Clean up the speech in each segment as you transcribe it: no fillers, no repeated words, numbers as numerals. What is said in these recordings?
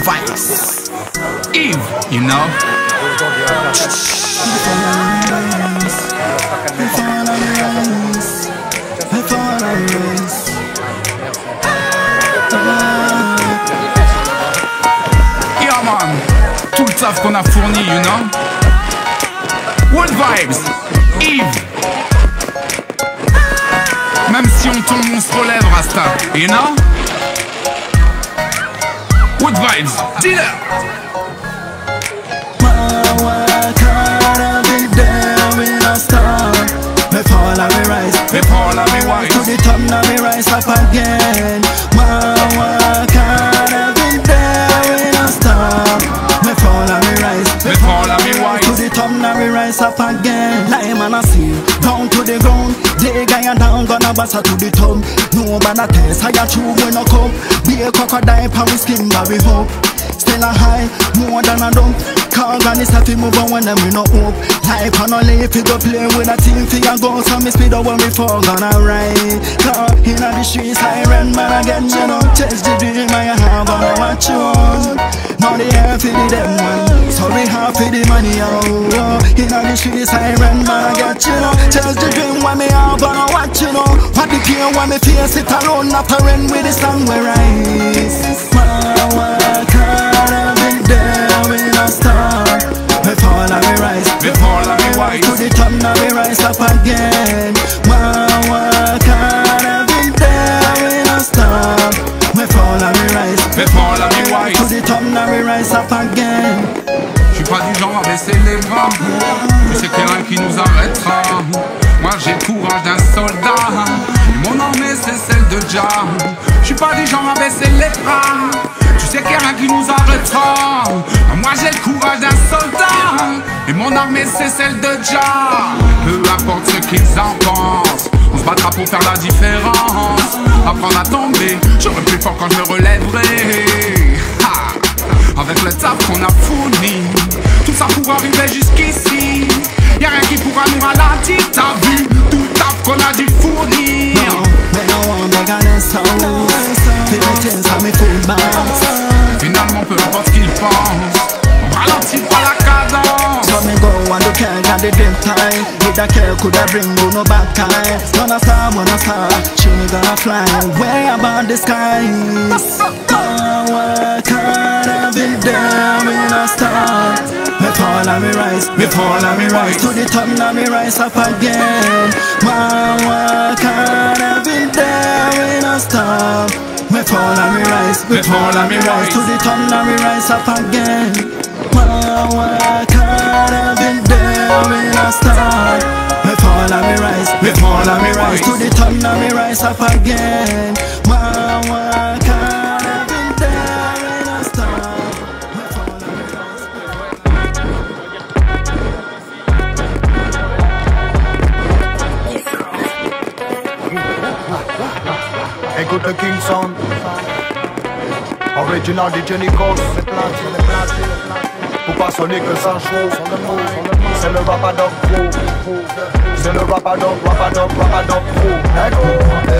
Vibes. Eve, you know. Yeah man, tout le taf qu'on a fourni, you know. What vibes, Eve. Même si on tombe, on se relève, Rasta, you know. What vibes, dealer. Me fall and me wise. To the top now me rise up again. My work hard, I've been there, we don't stop. Me fall and me rise. Me fall and me wise. To the top now me rise up again. Like man I see, down to the ground. Dig I down, gonna bust her to the top. No man a test, I got true when I come. Be a crocodile, pound skin, but we hope. Still a high, more than a dump. Cause on this have to move on when them we no hope. Life on a leaf, you go play with a team for your goals. So me speed up when we fall, gonna ride. Cause in the streets I run man again, you know. Chase the dream I have, gonna watch you on. Now the air for the them one, so we have for the money, oh. In the streets I run man again, you know. Chase the dream when me have, gonna watch you know. What the pain when me face it alone after run with the sun we rise. My work hard, I've been there, we don't stop. Me fall and me rise. Me fall and me wise. To the top now me rise up again. My work hard, I've been there, we don't stop. Me fall and me rise. Me fall and me wise. To the top now me rise up again. J'suis pas du genre à baisser les bras. Je sais qu'il y a rien qui nous arrêtera. Moi j'ai le courage d'un soldat. Et mon armée c'est celle de Jah. J'suis pas du genre à baisser les bras. Tu sais qu'il y a rien qui nous arrêtera. Moi j'ai le courage d'un soldat. Et mon armée c'est celle de Jah. Peu importe ce qu'ils en pensent, on se battra pour faire la différence. Apprendre à tomber, j'aurai plus fort quand je me relèverai. Ha! Avec le taf qu'on a fourni, tout ça pour arriver jusqu'ici. Y'a rien qui pourra nous ralentir. T'as vu tout le taf qu'on a dû fournir. Finalement peu importe ce qu'ils pensent, on ralentit pas la cadence. So me go and do care got the dream time. With a care could I bring you no back time. Gonna star, she me gonna fly way above the skies. My work hard, I've been there, we don't stop. Me fall and me rise, Me fall and me rise. to the top now me rise up again. My work hard, I've been there, we don't stop. Me fall and me rise, Me fall and me rise. to the top now me rise up again. My work hard, I've been there, we don't stop. Me fall and me rise, Me fall and me rise. to the top now me rise up again. My work hard, I've been there, we don't stop. Me fall and me rise. Écoute le King Sound, original DJ Nikos. Faut pas sonner que ça chaud. C'est le Rapadog Pro. C'est le Rapadog Pro.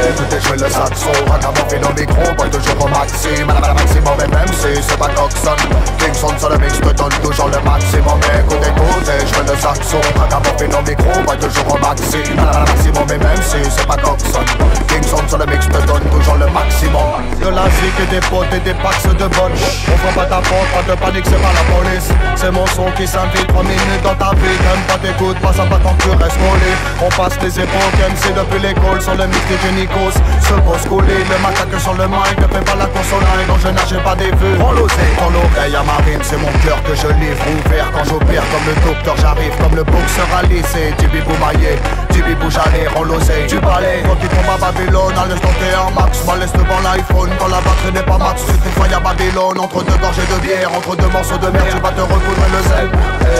Écoutez, je fais le saxo, ragamuffin dans le micro, pas toujours au maximum. À la maximum, et même si c'est pas Coxon. King Sound sur le mix me donne toujours le maximum. Écoutez, je fais le saxo, ragamuffin dans le micro, pas toujours au maximum. À la maximum, et même si c'est pas Coxon. King Sound sur le mix me donne toujours le maximum. De la zik et des potes et des packs de botch. On prend pas ta porte, pas de panique, c'est pas la police. C'est mon son qui s'invite 3 minutes dans ta vie. T'aimes pas t'écoutes, pas ça pas tant que tu restes collé. On passe les époques, MC depuis l'école. Sur le mix des Genicos, se pose collé. Le macaque sur le mic, ne fais pas la console. Donc je nage pas des vœux. Prends l'oseille, dans l'oreille à ma rime. C'est mon cœur que je livre ouvert quand j'opère. Comme le docteur j'arrive, comme le boxeur à lycée. Du bibou maillé, du bibou j'allais. Rends l'oseille, du balai. Quand tu tombes à Babylone, à l'instant t'es un max. Malaise devant l'iPhone, quand la batterie n'est pas max. Tu te fais à Babylone, entre deux gorgées de bière. Entre deux morceaux de merde, tu vas te recoudre le sel.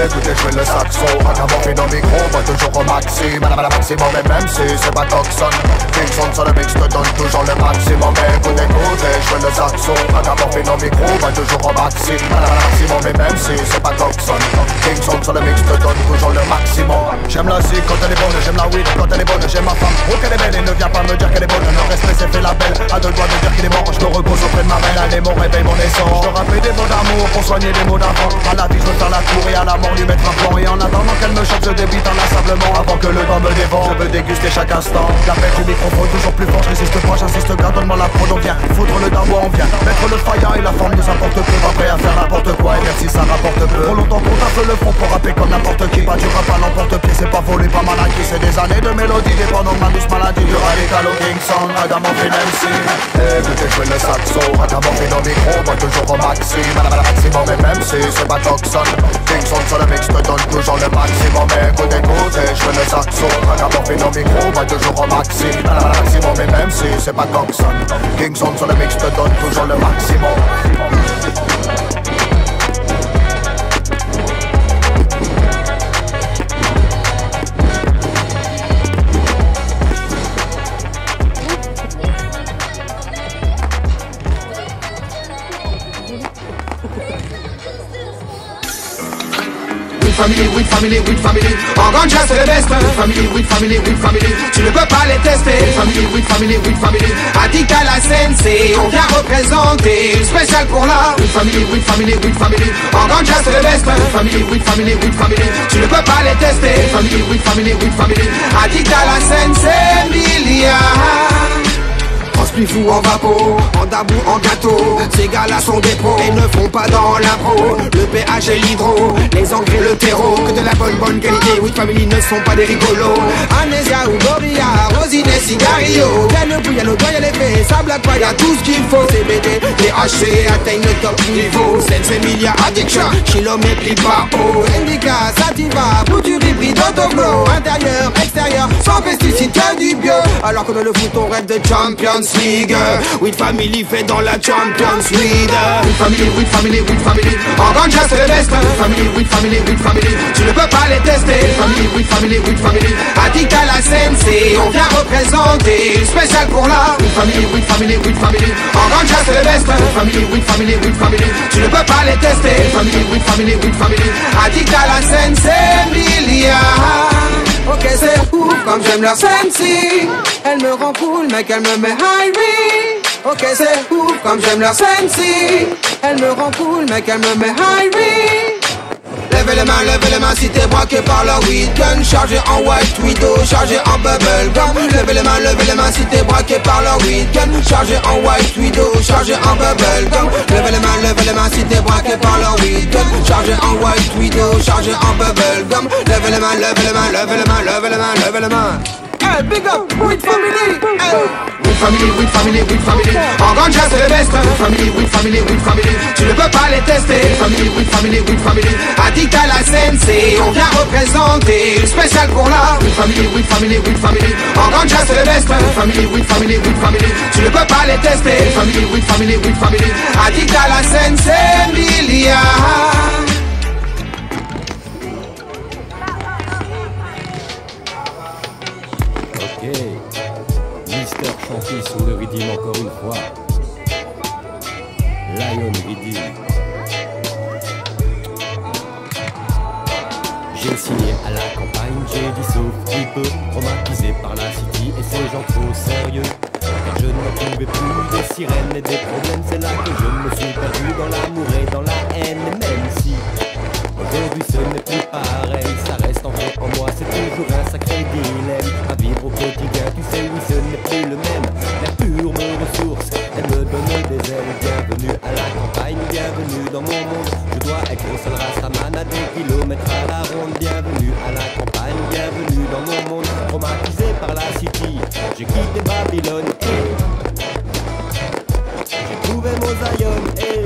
Écoutez, je fais le saxo, ragamuffin dans le micro, moi toujours au maximum. À la maximum, et même si c'est pas Coxon. King Sound sur le mix te donne toujours le maximum. Écoutez, je fais le saxo, ragamuffin dans le micro, moi toujours au maximum. À la maximum, et même si c'est pas Coxon. King Sound sur le mix te donne toujours le maximum. J'aime la zik quand elle est bonne, j'aime la la weed quand elle est bonne, j'ai ma femme. Oh qu'elle est belle et ne viens pas me dire qu'elle est bonne. Le respect c'est fait la belle, à deux doigts de dire qu'il est mort. Je me repose auprès de ma reine, elle est mon réveil, mon essence. Je rappelle des mots d'amour pour soigner les mots d'avant. À la vie je veux faire la cour et à la mort lui mettre un plan. Et en attendant qu'elle me chope je débite inlassablement. Avant que le vent me dévore, je veux déguster chaque instant. L'appel du microphone toujours plus fort, je résiste pas, j'insiste bien, donne-moi la prod, on vient foutre le darbois, on vient mettre le faïa et la forme nous apporte peu. Pas prêt à faire n'importe quoi et même si ça rapporte peu. Trop longtemps qu'on tape le front pour rapper comme n'importe qui. Pas du rap à l'emporte-pied, c'est pas volé, pas mal acquis. C'est des années de mélodie, dépendant de ma douce maladie. Du radical au King Song, Ragamuffin MC. Écoutez, je fais le saxo, Ragamuffin au micro, moi toujours au maxi. Maximum et même si c'est pas Toxon. King Song sur le mix te donne toujours le maximum. Écoutez, je fais le saxo, Ragamuffin au micro, moi toujours au maxi. Maximum et même si c'est pas Toxon. King Song sur le mix te donne toujours le maximum. Family, with family, with family. En ganja c'est le best. Family, with family, with family. Tu ne peux pas les tester. Family, with family, with family. Addict à la sensei, on vient représenter une spéciale pour la. Family, with family, with family. En ganja c'est le best. Family, with family, with family. Tu ne peux pas les tester. Family, with family, with family. Addict à la sensei, milliards. En spliff ou en vapo, en dabou, en gâteau. Ces gars-là sont des pros et ne font pas dans l'impro. Le pH et l'hydro, les engrais, le terreau. Que de la bonne qualité, with family ne sont pas des rigolos. Amnésia ou Boria, Rosine, Cigarillo. Y'a le bruit, y'a l'odeur, y'a l'effet, ça blague pas, y'a tout ce qu'il faut. CBD, THC atteignent le top niveau. Sensei Milia Addiction, Chilo mépris pas haut. Indica, Sativa, foutu hybride, autoflow. Intérieur, extérieur, sans pesticides, que du bio. Alors que dans le foot on rêve de Champions League. With family fait dans la Champions League. With family, with family, with family. En ganja c'est le best. Family, with family, with family. Tu ne peux pas les tester. Family, with family, with family. Addict à la sensei, on vient représenter une spéciale pour la. With family, with family, with family. En ganja c'est le best. Family, with family, with family. Tu ne peux pas les tester. Family, with family, with family. Addict à la sensei, milliards. Ok c'est ouf comme j'aime leur sensei. Elle me rend cool mais qu'elle me met high re. Ok c'est ouf comme j'aime leur sensei. Elle me rend cool mais qu'elle me met high re. Lève les mains si t'es braqué par la weed gun. Chargé en white widow, chargé en bubble gum. Lève les mains si t'es braqué par la weed gun. Chargé en white widow, chargé en bubble gum. Lève les mains si t'es braqué par la weed gun. Chargé en white widow, chargé en bubble gum. Lève les mains, lève les mains, lève les mains, lève les mains, lève les mains. Hey, big up, with family, hey. With family, with family, with family. En ganja c'est le best. Family, with family, with family. Tu ne peux pas les tester. Family, with family, with family. Addict à la sensei, on vient représenter une spéciale pour la. With family, with family, with family. En ganja c'est le best. Family, with family, with family. Tu ne peux pas les tester. Family, with family, with family. Addict à la sensei, milliards. Mister Chanty sous le rythme encore une fois. Lion Redeem. J'ai signé à la campagne, j'ai dit sauf qui peut. Traumatisé par la city et ces gens trop sérieux. Car je ne trouvais plus des sirènes et des problèmes. C'est là que je me suis perdu dans l'amour et dans la haine. Même si aujourd'hui ce n'est plus pareil, ça reste ancré en moi, c'est toujours un sacré dilemme. À vivre au quotidien, tu sais, oui, ce n'est plus le même. La pure me ressource, elle me donne des ailes. Bienvenue à la campagne, bienvenue dans mon monde. Je dois être au seul rastaman à 10 kilomètres à la ronde. Bienvenue à la campagne, bienvenue dans mon monde. Traumatisé par la city, j'ai quitté Babylone et j'ai trouvé mon Zion et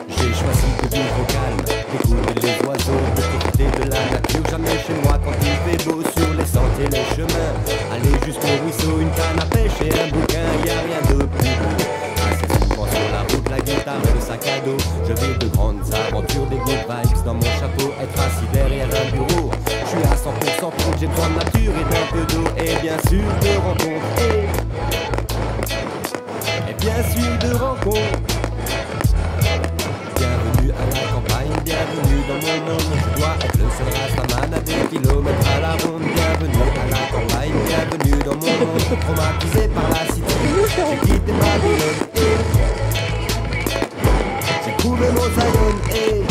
j'ai choisi de vivre au calme, d'écouter les oiseaux, de profiter de la nature. Jamais chez moi quand il fait beau sur les sentiers, les chemins. Aller jusqu'au ruisseau, une canne à pêche et un bouquin, y a rien de plus beau. Assez souvent sur la route, la guitare et le sac à dos. Je vis de grandes aventures, des good vibes dans mon chapeau. Être assis derrière un bureau, je suis à 100% pro, j'ai besoin de nature et d'un peu d'eau. Et bien sûr de rencontres, et bien sûr de rencontres. mon monde. Je dois être le seul rastaman à des kilomètres à la ronde. Bienvenue à la campagne, bienvenue dans mon monde. Traumatisé par la cité, j'ai quitté Babylone et j'ai trouvé mon Zion et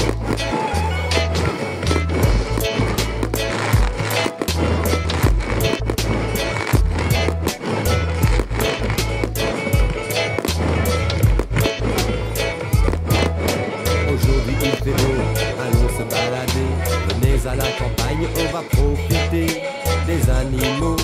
à la campagne, on va profiter des animaux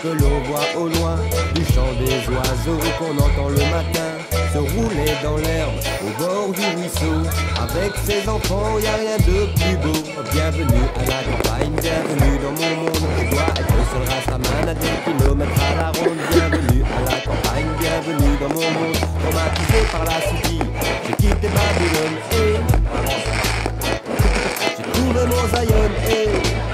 que l'on voit au loin, du chant des oiseaux qu'on entend le matin se rouler dans l'herbe au bord du ruisseau. Avec ses enfants, y a rien de plus beau. Bienvenue à la campagne, bienvenue dans mon monde. Je dois être le seul rastaman à 10 kilomètres à la ronde. Bienvenue à la campagne, bienvenue dans mon monde. Traumatisé par la city, j'ai quitté Babylone et trouve mon Zion et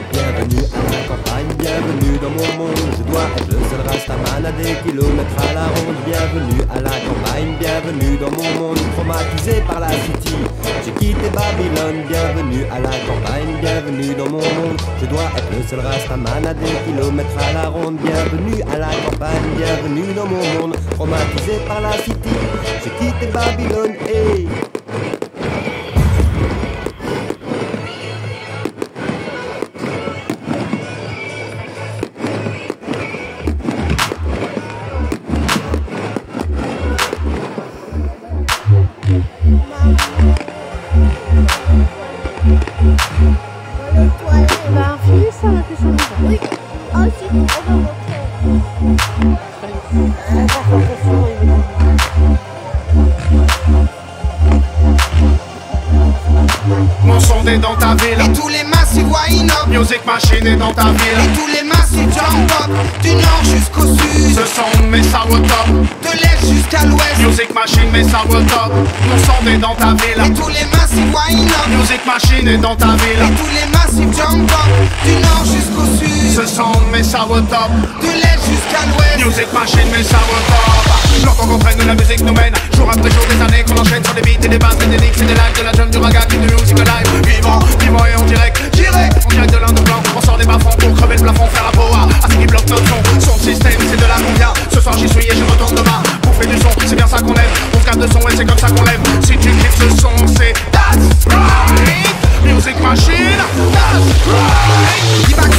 bienvenue à la campagne, bienvenue dans mon monde. Je dois être le seul rastaman à des kilomètres à la ronde. Bienvenue à la campagne, bienvenue dans mon monde. Traumatisé par la city, j'ai quitté Babylone. Bienvenue à la campagne, bienvenue dans mon monde. Je dois être le seul rastaman à des kilomètres à la ronde. Bienvenue à la campagne, bienvenue dans mon monde. Traumatisé par la city, j'ai quitté Babylone et Oui. Ah si, on va montrer. Mon son est dans ta ville. Et tous les massifs wine up. Music Machine est dans ta ville. Et tous les massifs jump up. Du nord jusqu'au sud. Ce son met ça au top. De l'est jusqu'à l'ouest. Music Machine met ça au top. Mon son est dans ta ville. Et tous les massifs wine up. Music Machine est dans ta ville. Et tous les massifs jump up. Du nord jusqu'au sud. Ce son met ça au top. De l'est jusqu'à l'ouest. Music Machine met ça au top. J'entends qu'on prenne, la musique nous mène. Jour après jour, des années qu'on enchaîne sur des beats et des basses, des licks et des lives de la jungle, du raga, du music live. Vivant, vivant et en direct, on direct de l'Inde blanc. On sort des bas-fonds pour crever le plafond, faire la poa. À ce qui bloque notre son, son système, c'est de la combien. Ce soir j'y suis et je retourne demain. Pour faire du son, c'est bien ça qu'on aime. On se garde de son et c'est comme ça qu'on l'aime. Si tu kiffes ce son, c'est that's right. Music Machine, that's right.